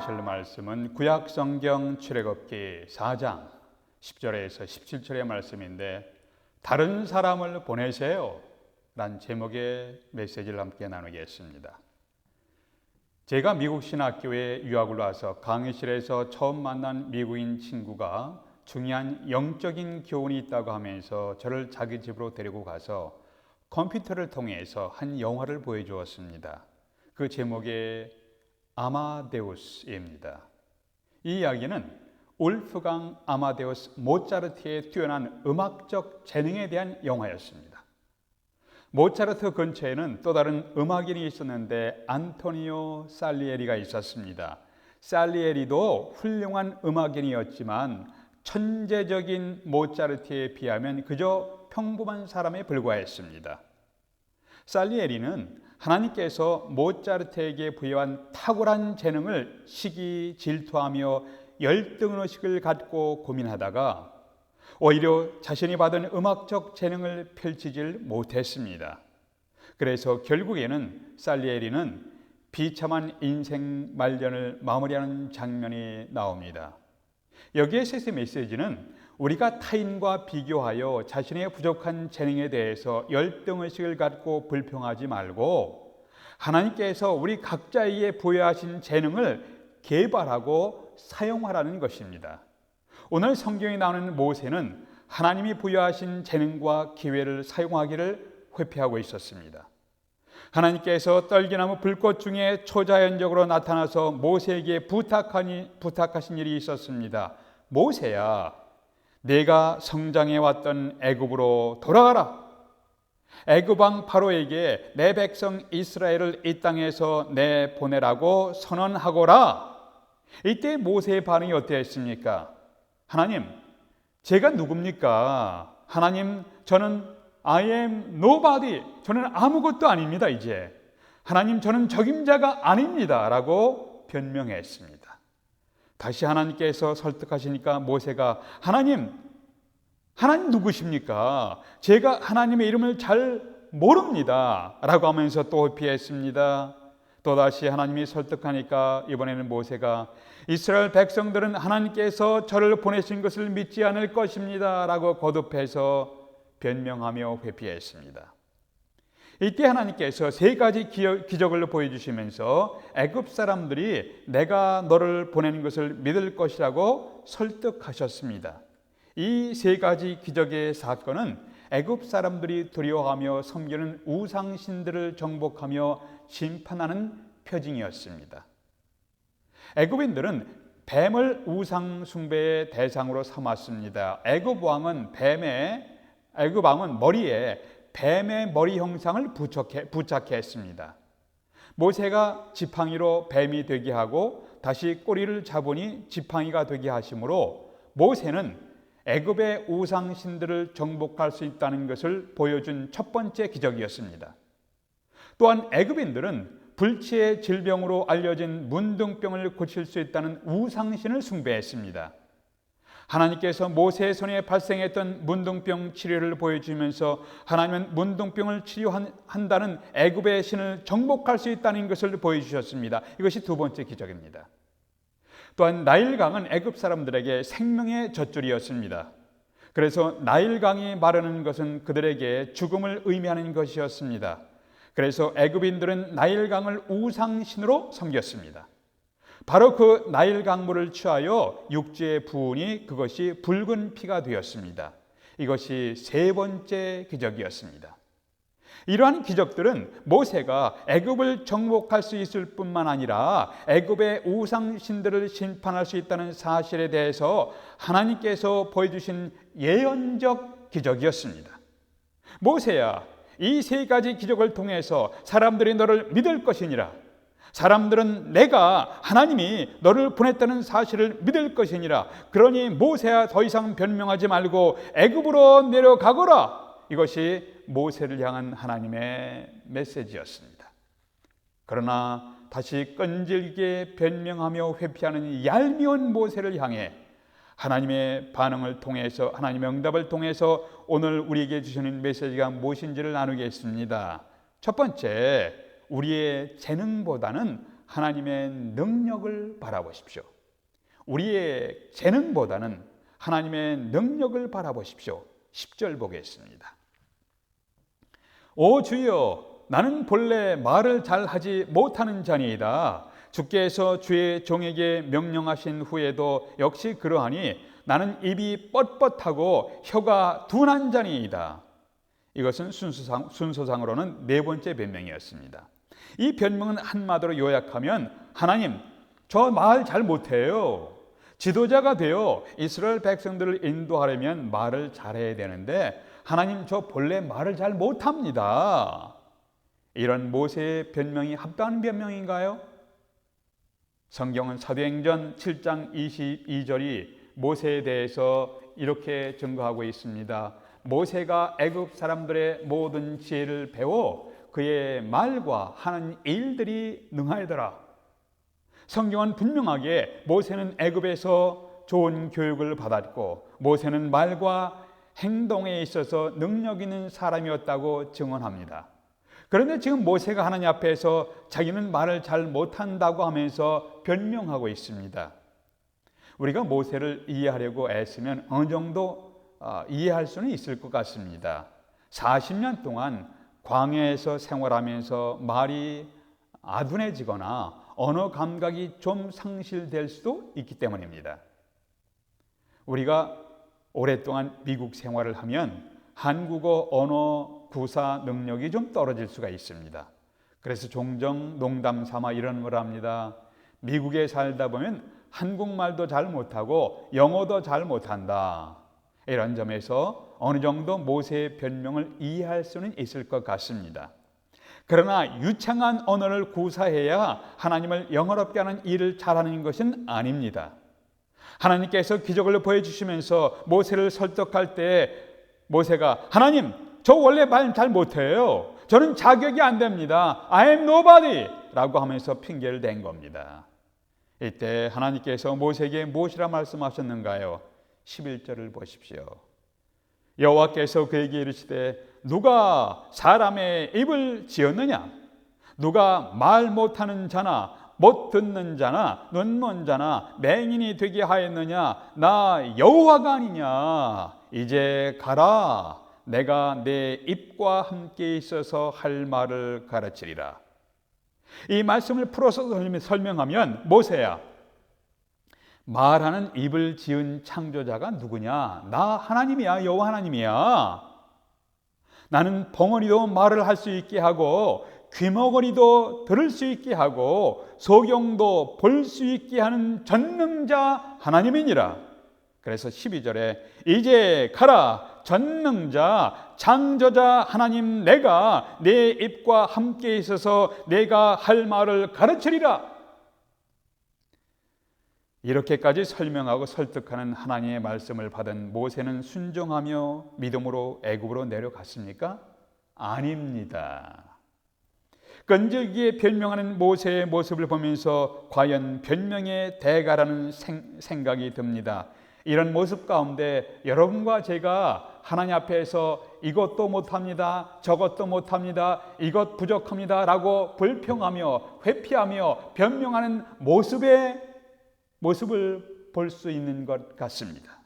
나누실 말씀은 구약성경 출애굽기 4장 10절에서 17절의 말씀인데, 다른 사람을 보내세요 란 제목의 메시지를 함께 나누겠습니다. 제가 미국 신학교에 유학을 와서 강의실에서 처음 만난 미국인 친구가 중요한 영적인 교훈이 있다고 하면서 저를 자기 집으로 데리고 가서 컴퓨터를 통해서 한 영화를 보여주었습니다. 그 제목이 아마데우스입니다. 이 이야기는 울프강 아마데우스 모차르트의 뛰어난 음악적 재능에 대한 영화였습니다. 모차르트 근처에는 또 다른 음악인이 있었는데 안토니오 살리에리가 있었습니다. 살리에리도 훌륭한 음악인이었지만 천재적인 모차르트에 비하면 그저 평범한 사람에 불과했습니다. 살리에리는 하나님께서 모차르트에게 부여한 탁월한 재능을 시기 질투하며 열등의식을 갖고 고민하다가 오히려 자신이 받은 음악적 재능을 펼치질 못했습니다. 그래서 결국에는 살리에리는 비참한 인생 말년을 마무리하는 장면이 나옵니다. 여기에서 메시지는 우리가 타인과 비교하여 자신의 부족한 재능에 대해서 열등의식을 갖고 불평하지 말고 하나님께서 우리 각자에게 부여하신 재능을 개발하고 사용하라는 것입니다. 오늘 성경에 나오는 모세는 하나님이 부여하신 재능과 기회를 사용하기를 회피하고 있었습니다. 하나님께서 떨기나무 불꽃 중에 초자연적으로 나타나서 모세에게 부탁하신 일이 있었습니다. 모세야, 내가 성장해 왔던 애굽으로 돌아가라. 애굽 왕 바로에게 내 백성 이스라엘을 이 땅에서 내보내라고 선언하거라. 이때 모세의 반응이 어땠습니까? 하나님, 제가 누굽니까? 하나님, 저는 I am nobody. 저는 아무것도 아닙니다. 이제 하나님, 저는 적임자가 아닙니다 라고 변명했습니다. 다시 하나님께서 설득하시니까 모세가 하나님 누구십니까? 제가 하나님의 이름을 잘 모릅니다 라고 하면서 또 회피했습니다. 또다시 하나님이 설득하니까 이번에는 모세가 이스라엘 백성들은 하나님께서 저를 보내신 것을 믿지 않을 것입니다 라고 거듭해서 변명하며 회피했습니다. 이때 하나님께서 세 가지 기적을 보여주시면서 애굽 사람들이 내가 너를 보내는 것을 믿을 것이라고 설득하셨습니다. 이 세 가지 기적의 사건은 애굽 사람들이 두려워하며 섬기는 우상신들을 정복하며 심판하는 표징이었습니다. 애굽인들은 뱀을 우상 숭배의 대상으로 삼았습니다. 애굽 왕은 머리에 뱀의 머리 형상을 부착해 했습니다. 모세가 지팡이로 뱀이 되게 하고 다시 꼬리를 잡으니 지팡이가 되게 하심으로 모세는 애굽의 우상신들을 정복할 수 있다는 것을 보여준 첫 번째 기적이었습니다. 또한 애굽인들은 불치의 질병으로 알려진 문둥병을 고칠 수 있다는 우상신을 숭배했습니다. 하나님께서 모세의 손에 발생했던 문둥병 치료를 보여주면서 하나님은 문둥병을 치료한다는 애굽의 신을 정복할 수 있다는 것을 보여주셨습니다. 이것이 두 번째 기적입니다. 또한 나일강은 애굽 사람들에게 생명의 젖줄이었습니다. 그래서 나일강이 마르는 것은 그들에게 죽음을 의미하는 것이었습니다. 그래서 애굽인들은 나일강을 우상신으로 섬겼습니다. 바로 그 나일 강물을 취하여 육지에 부으니 그것이 붉은 피가 되었습니다. 이것이 세 번째 기적이었습니다. 이러한 기적들은 모세가 애굽을 정복할 수 있을 뿐만 아니라 애굽의 우상신들을 심판할 수 있다는 사실에 대해서 하나님께서 보여주신 예언적 기적이었습니다. 모세야, 이 세 가지 기적을 통해서 사람들이 너를 믿을 것이니라. 사람들은 내가 하나님이 너를 보냈다는 사실을 믿을 것이니라. 그러니 모세야, 더 이상 변명하지 말고 애굽으로 내려가거라. 이것이 모세를 향한 하나님의 메시지였습니다. 그러나 다시 끈질기게 변명하며 회피하는 이 얄미운 모세를 향해 하나님의 반응을 통해서, 하나님의 응답을 통해서 오늘 우리에게 주시는 메시지가 무엇인지를 나누겠습니다. 첫 번째, 우리의 재능보다는 하나님의 능력을 바라보십시오. 우리의 재능보다는 하나님의 능력을 바라보십시오. 10절 보겠습니다. 오 주여, 나는 본래 말을 잘하지 못하는 자니이다. 주께서 주의 종에게 명령하신 후에도 역시 그러하니 나는 입이 뻣뻣하고 혀가 둔한 자니이다. 이것은 순서상으로는 네 번째 변명이었습니다. 이 변명은 한마디로 요약하면 하나님, 저 말 잘 못해요. 지도자가 되어 이스라엘 백성들을 인도하려면 말을 잘해야 되는데 하나님, 저 본래 말을 잘 못합니다. 이런 모세의 변명이 합당한 변명인가요? 성경은 사도행전 7장 22절이 모세에 대해서 이렇게 증거하고 있습니다. 모세가 애굽 사람들의 모든 지혜를 배워 그의 말과 하는 일들이 능하더라. 성경은 분명하게 모세는 애굽에서 좋은 교육을 받았고 모세는 말과 행동에 있어서 능력 있는 사람이었다고 증언합니다. 그런데 지금 모세가 하나님 앞에서 자기는 말을 잘 못한다고 하면서 변명하고 있습니다. 우리가 모세를 이해하려고 애쓰면 어느 정도 이해할 수는 있을 것 같습니다. 40년 동안 광야에서 생활하면서 말이 아둔해지거나 언어 감각이 좀 상실될 수도 있기 때문입니다. 우리가 오랫동안 미국 생활을 하면 한국어 언어 구사 능력이 좀 떨어질 수가 있습니다. 그래서 종종 농담 삼아 이런 걸 합니다. 미국에 살다 보면 한국말도 잘 못하고 영어도 잘 못한다. 이런 점에서 어느 정도 모세의 변명을 이해할 수는 있을 것 같습니다. 그러나 유창한 언어를 구사해야 하나님을 영화롭게 하는 일을 잘하는 것은 아닙니다. 하나님께서 기적을 보여주시면서 모세를 설득할 때 모세가 하나님, 저 원래 말 잘 못해요. 저는 자격이 안 됩니다. I am nobody 라고 하면서 핑계를 댄 겁니다. 이때 하나님께서 모세에게 무엇이라 말씀하셨는가요? 11절을 보십시오. 여호와께서 그에게 이르시되 누가 사람의 입을 지었느냐? 누가 말 못하는 자나 못 듣는 자나 눈먼 자나 맹인이 되게 하였느냐? 나 여호와가 아니냐? 이제 가라. 내가 내 입과 함께 있어서 할 말을 가르치리라. 이 말씀을 풀어서 설명하면 모세야, 말하는 입을 지은 창조자가 누구냐? 나 하나님이야. 여호와 하나님이야. 나는 벙어리도 말을 할 수 있게 하고 귀머거리도 들을 수 있게 하고 소경도 볼 수 있게 하는 전능자 하나님이니라. 그래서 12절에 이제 가라. 전능자 창조자 하나님, 내가 내 입과 함께 있어서 내가 할 말을 가르치리라. 이렇게까지 설명하고 설득하는 하나님의 말씀을 받은 모세는 순종하며 믿음으로 애굽으로 내려갔습니까? 아닙니다. 끈질기게 변명하는 모세의 모습을 보면서 과연 변명의 대가라는 생각이 듭니다. 이런 모습 가운데 여러분과 제가 하나님 앞에서 이것도 못합니다, 저것도 못합니다, 이것 부족합니다 라고 불평하며 회피하며 변명하는 모습을 볼 수 있는 것 같습니다.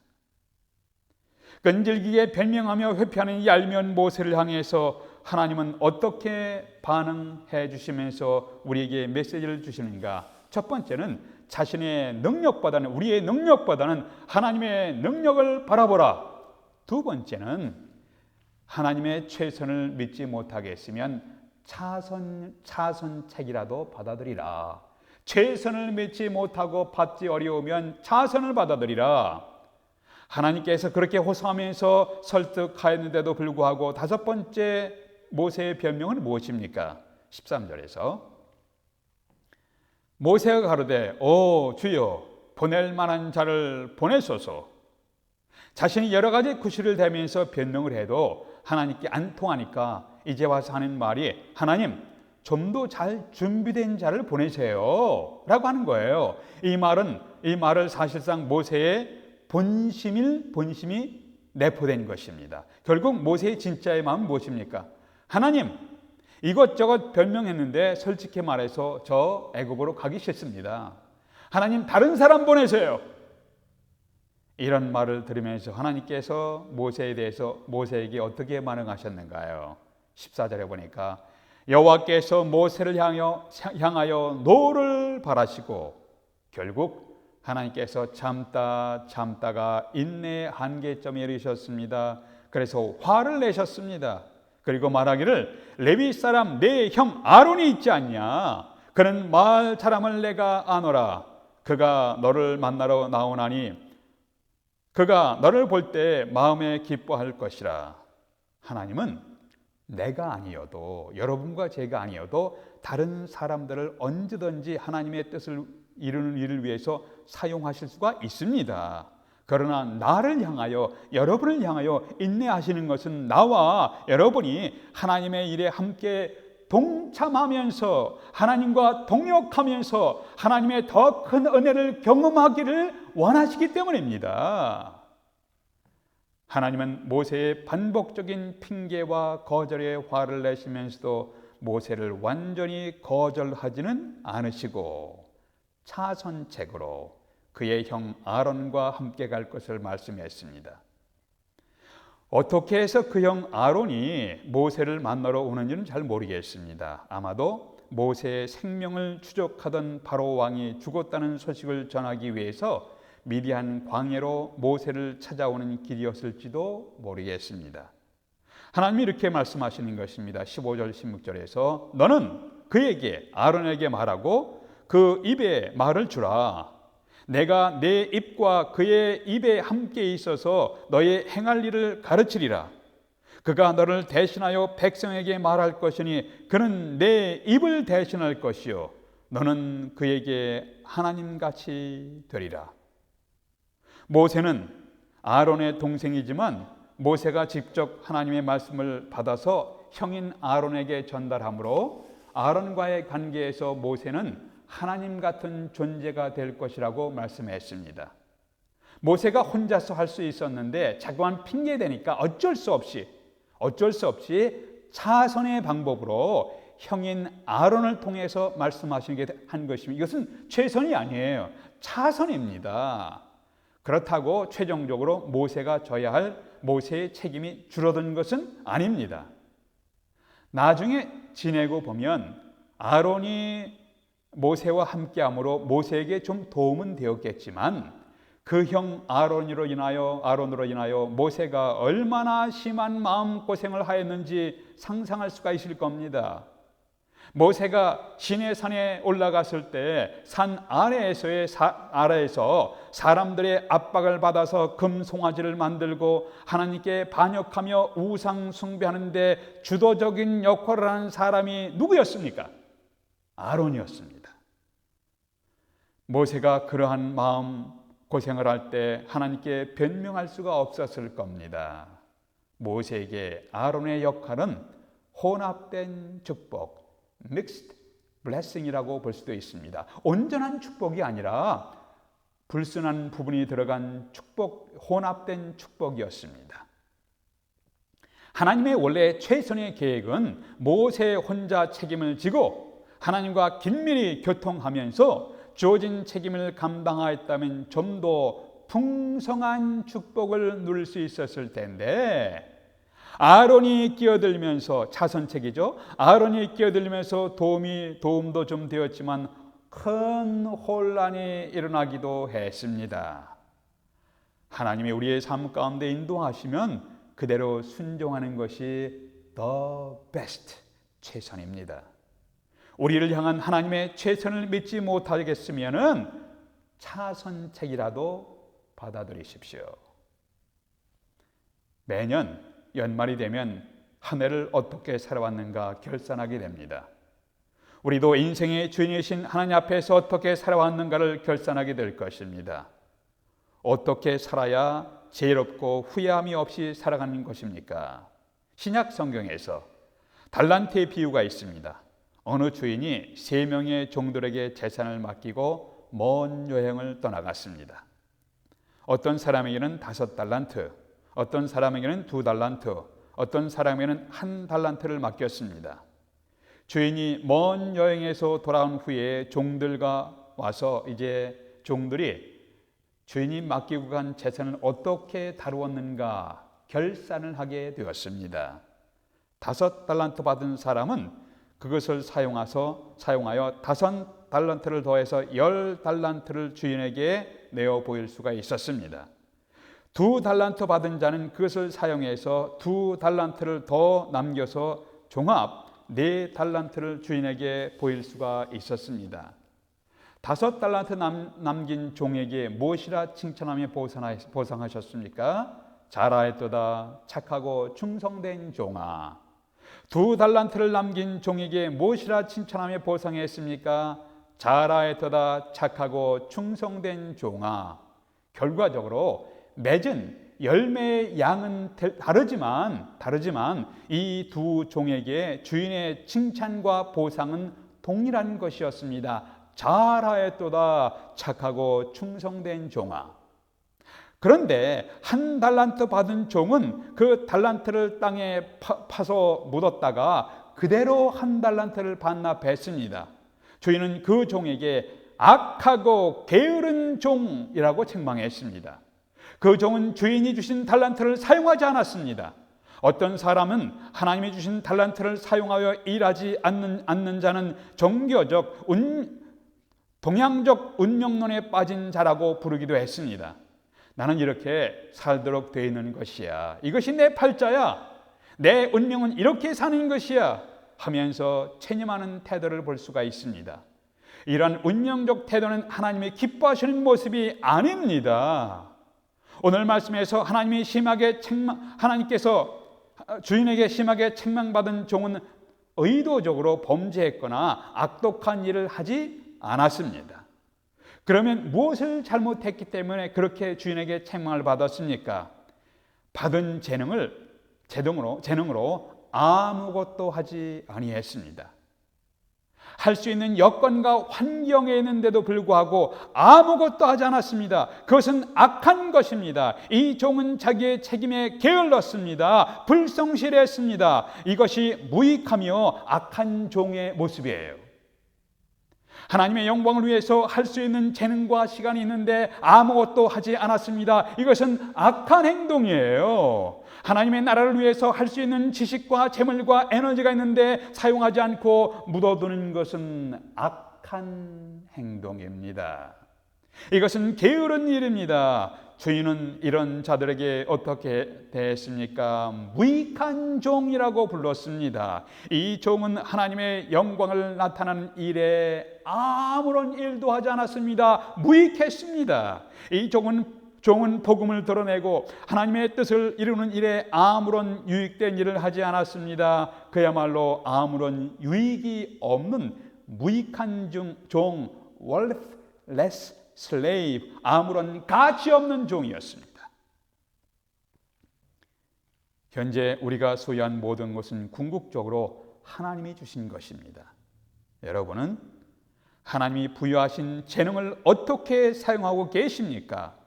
끈질기게 변명하며 회피하는 이 얄미운 모세를 향해서 하나님은 어떻게 반응해 주시면서 우리에게 메시지를 주시는가? 첫 번째는 자신의 능력보다는, 우리의 능력보다는 하나님의 능력을 바라보라. 두 번째는 하나님의 최선을 믿지 못하겠으면 차선책이라도 받아들이라. 최선을 믿지 못하고 받지 어려우면 차선을 받아들이라. 하나님께서 그렇게 호소하면서 설득하였는데도 불구하고 다섯 번째 모세의 변명은 무엇입니까? 13절에서 모세가 가로되 오 주여, 보낼 만한 자를 보내소서. 자신이 여러 가지 구실을 대면서 변명을 해도 하나님께 안 통하니까 이제 와서 하는 말이 하나님, 좀 더 잘 준비된 자를 보내세요 라고 하는 거예요. 이 말을 사실상 모세의 본심이 내포된 것입니다. 결국 모세의 진짜의 마음은 무엇입니까? 하나님, 이것저것 변명했는데 솔직히 말해서 저 애굽으로 가기 싫습니다. 하나님 다른 사람 보내세요. 이런 말을 들으면서 하나님께서 모세에 대해서 모세에게 어떻게 반응하셨는가요? 14절에 보니까 여호와께서 모세를 향하여 노를 바라시고 결국 하나님께서 참다가 인내의 한계점에 이르셨습니다. 그래서 화를 내셨습니다. 그리고 말하기를 레위 사람 내 형 아론이 있지 않냐? 그는 마을 사람을 내가 아노라. 그가 너를 만나러 나오나니 그가 너를 볼 때 마음에 기뻐할 것이라. 하나님은 내가 아니어도 여러분과 제가 아니어도 다른 사람들을 언제든지 하나님의 뜻을 이루는 일을 위해서 사용하실 수가 있습니다. 그러나 나를 향하여 여러분을 향하여 인내하시는 것은 나와 여러분이 하나님의 일에 함께 동참하면서 하나님과 동역하면서 하나님의 더 큰 은혜를 경험하기를 원하시기 때문입니다. 하나님은 모세의 반복적인 핑계와 거절에 화를 내시면서도 모세를 완전히 거절하지는 않으시고 차선책으로 그의 형 아론과 함께 갈 것을 말씀했습니다. 어떻게 해서 그 형 아론이 모세를 만나러 오는지는 잘 모르겠습니다. 아마도 모세의 생명을 추적하던 바로 왕이 죽었다는 소식을 전하기 위해서 미디안 광야로 모세를 찾아오는 길이었을지도 모르겠습니다. 하나님이 이렇게 말씀하시는 것입니다. 15절 16절에서 너는 그에게 아론에게 말하고 그 입에 말을 주라. 내가 내 입과 그의 입에 함께 있어서 너의 행할 일을 가르치리라. 그가 너를 대신하여 백성에게 말할 것이니 그는 내 입을 대신할 것이요 너는 그에게 하나님같이 되리라. 모세는 아론의 동생이지만 모세가 직접 하나님의 말씀을 받아서 형인 아론에게 전달하므로 아론과의 관계에서 모세는 하나님 같은 존재가 될 것이라고 말씀했습니다. 모세가 혼자서 할 수 있었는데 자꾸만 핑계대니까 어쩔 수 없이 차선의 방법으로 형인 아론을 통해서 말씀하시게 한 것입니다. 이것은 최선이 아니에요. 차선입니다. 그렇다고 최종적으로 모세가 져야 할 모세의 책임이 줄어든 것은 아닙니다. 나중에 지내고 보면 아론이 모세와 함께함으로 모세에게 좀 도움은 되었겠지만 그 형 아론으로 인하여 모세가 얼마나 심한 마음고생을 하였는지 상상할 수가 있을 겁니다. 모세가 시내산에 올라갔을 때 산 아래에서 사람들의 압박을 받아서 금송아지를 만들고 하나님께 반역하며 우상 숭배하는데 주도적인 역할을 하는 사람이 누구였습니까? 아론이었습니다. 모세가 그러한 마음 고생을 할 때 하나님께 변명할 수가 없었을 겁니다. 모세에게 아론의 역할은 혼합된 축복, mixed blessing이라고 볼 수도 있습니다. 온전한 축복이 아니라 불순한 부분이 들어간 축복, 혼합된 축복이었습니다. 하나님의 원래 최선의 계획은 모세 혼자 책임을 지고 하나님과 긴밀히 교통하면서 주어진 책임을 감당하였다면 좀 더 풍성한 축복을 누릴 수 있었을 텐데 아론이 끼어들면서 차선책이죠. 아론이 끼어들면서 도움도 좀 되었지만 큰 혼란이 일어나기도 했습니다. 하나님이 우리의 삶 가운데 인도하시면 그대로 순종하는 것이 the best, 최선입니다. 우리를 향한 하나님의 최선을 믿지 못하겠으면 차선책이라도 받아들이십시오. 매년 연말이 되면 한 해를 어떻게 살아왔는가 결산하게 됩니다. 우리도 인생의 주인이신 하나님 앞에서 어떻게 살아왔는가를 결산하게 될 것입니다. 어떻게 살아야 죄롭고 후회함이 없이 살아가는 것입니까? 신약 성경에서 달란트의 비유가 있습니다. 어느 주인이 3명의 종들에게 재산을 맡기고 먼 여행을 떠나갔습니다. 어떤 사람에게는 5달란트, 어떤 사람에게는 2달란트, 어떤 사람에게는 1달란트를 맡겼습니다. 주인이 먼 여행에서 돌아온 후에 종들과 와서 이제 종들이 주인이 맡기고 간 재산을 어떻게 다루었는가 결산을 하게 되었습니다. 5달란트 받은 사람은 그것을 사용하여 5달란트를 더해서 10달란트를 주인에게 내어 보일 수가 있었습니다. 2달란트 받은 자는 그것을 사용해서 2달란트를 더 남겨서 종합 4달란트를 주인에게 보일 수가 있었습니다. 5달란트 남긴 종에게 무엇이라 칭찬하며 보상하셨습니까? 잘하였도다 착하고 충성된 종아. 2달란트를 남긴 종에게 무엇이라 칭찬하며 보상했습니까? 잘하였도다 착하고 충성된 종아. 결과적으로 맺은 열매의 양은 다르지만 이 두 종에게 주인의 칭찬과 보상은 동일한 것이었습니다. 잘하였도다 착하고 충성된 종아. 그런데 1달란트 받은 종은 그 달란트를 땅에 파서 묻었다가 그대로 1달란트를 반납했습니다. 주인은 그 종에게 악하고 게으른 종이라고 책망했습니다. 그 종은 주인이 주신 달란트를 사용하지 않았습니다. 어떤 사람은 하나님이 주신 달란트를 사용하여 일하지 않는 자는 종교적 동양적 운명론에 빠진 자라고 부르기도 했습니다. 나는 이렇게 살도록 되어 있는 것이야. 이것이 내 팔자야. 내 운명은 이렇게 사는 것이야. 하면서 체념하는 태도를 볼 수가 있습니다. 이러한 운명적 태도는 하나님이 기뻐하시는 모습이 아닙니다. 오늘 말씀에서 하나님께서 주인에게 심하게 책망받은 종은 의도적으로 범죄했거나 악독한 일을 하지 않았습니다. 그러면 무엇을 잘못했기 때문에 그렇게 주인에게 책망을 받았습니까? 받은 재능으로 아무것도 하지 아니했습니다. 할 수 있는 여건과 환경에 있는데도 불구하고 아무것도 하지 않았습니다. 그것은 악한 것입니다. 이 종은 자기의 책임에 게을렀습니다. 불성실했습니다. 이것이 무익하며 악한 종의 모습이에요. 하나님의 영광을 위해서 할 수 있는 재능과 시간이 있는데 아무것도 하지 않았습니다. 이것은 악한 행동이에요. 하나님의 나라를 위해서 할 수 있는 지식과 재물과 에너지가 있는데 사용하지 않고 묻어두는 것은 악한 행동입니다. 이것은 게으른 일입니다. 주인은 이런 자들에게 어떻게 대했습니까? 무익한 종이라고 불렀습니다. 이 종은 하나님의 영광을 나타내는 일에 아무런 일도 하지 않았습니다. 무익했습니다. 이 종은 복음을 드러내고 하나님의 뜻을 이루는 일에 아무런 유익된 일을 하지 않았습니다. 그야말로 아무런 유익이 없는 무익한 종, worthless slave, 아무런 가치 없는 종이었습니다. 현재 우리가 소유한 모든 것은 궁극적으로 하나님이 주신 것입니다. 여러분은 하나님이 부여하신 재능을 어떻게 사용하고 계십니까?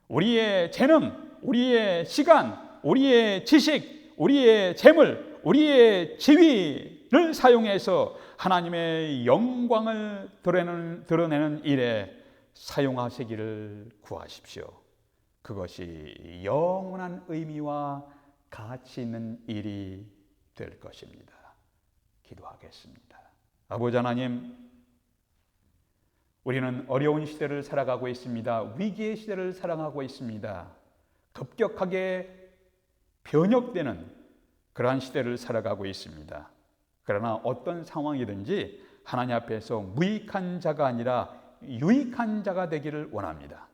우리의 재능, 우리의 시간, 우리의 지식, 우리의 재물, 우리의 지위를 사용해서 하나님의 영광을 드러내는 일에 사용하시기를 구하십시오. 그것이 영원한 의미와 가치 있는 일이 될 것입니다. 기도하겠습니다. 아버지 하나님, 우리는 어려운 시대를 살아가고 있습니다. 위기의 시대를 살아가고 있습니다. 급격하게 변혁되는 그러한 시대를 살아가고 있습니다. 그러나 어떤 상황이든지 하나님 앞에서 무익한 자가 아니라 유익한 자가 되기를 원합니다.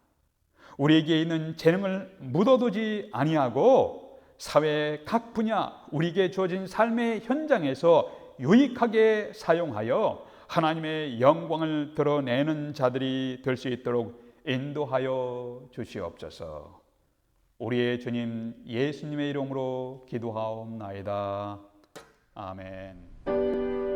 우리에게 있는 재능을 묻어두지 아니하고 사회의 각 분야, 우리에게 주어진 삶의 현장에서 유익하게 사용하여 하나님의 영광을 드러내는 자들이 될 수 있도록 인도하여 주시옵소서. 우리의 주님 예수님의 이름으로 기도하옵나이다. 아멘.